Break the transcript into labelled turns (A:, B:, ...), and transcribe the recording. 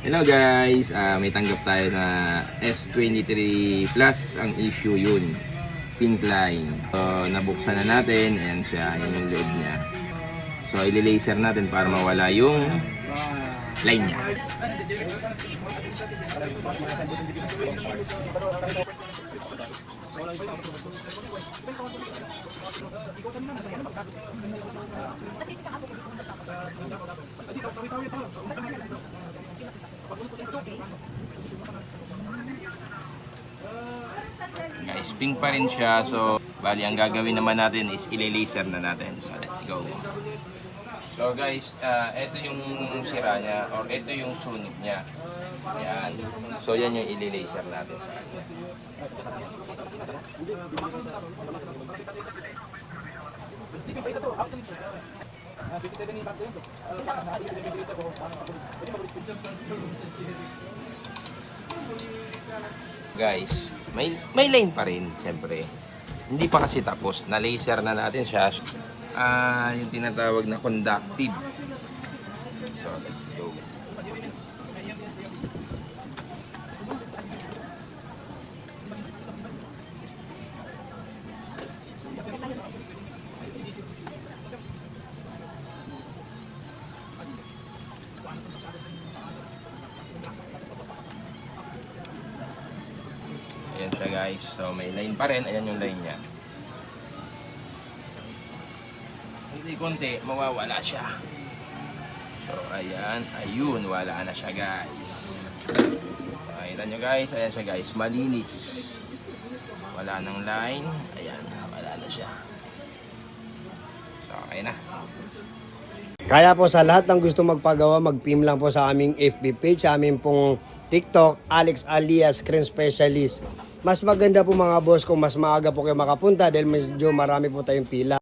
A: Hello guys, may tanggap tayo na S23 Plus. Ang issue yun, pink line. So nabuksan na natin, ayan siya, yan yung loob niya. So ili-laser natin para mawala yung line niya. Guys, pink pa rin siya. So, bali ang gagawin naman natin is i-laser na natin. So, let's go. So guys, ito yung sira niya or ito yung sunog niya. Ayan. So, yan yung i-laser natin. Guys, may line pa rin, siyempre. Hindi pa kasi tapos, na-laser na natin siya. Yung tinatawag na conductive. So, let's go. Ayan siya guys. So may line pa rin. Ayan yung line niya. Konti-konti mawawala siya. So ayan. Ayun. Wala na siya guys. Ayan nyo guys. Ayan siya guys. Malinis. Wala nang line. Ayan. Wala na siya. So okay na.
B: Kaya po sa lahat ng gusto magpagawa, mag-PM lang po sa aming FB page, sa aming pong TikTok, Alex alias Screen Specialist. Mas maganda po mga boss kung mas maaga po kayo makapunta dahil medyo marami po tayong pila.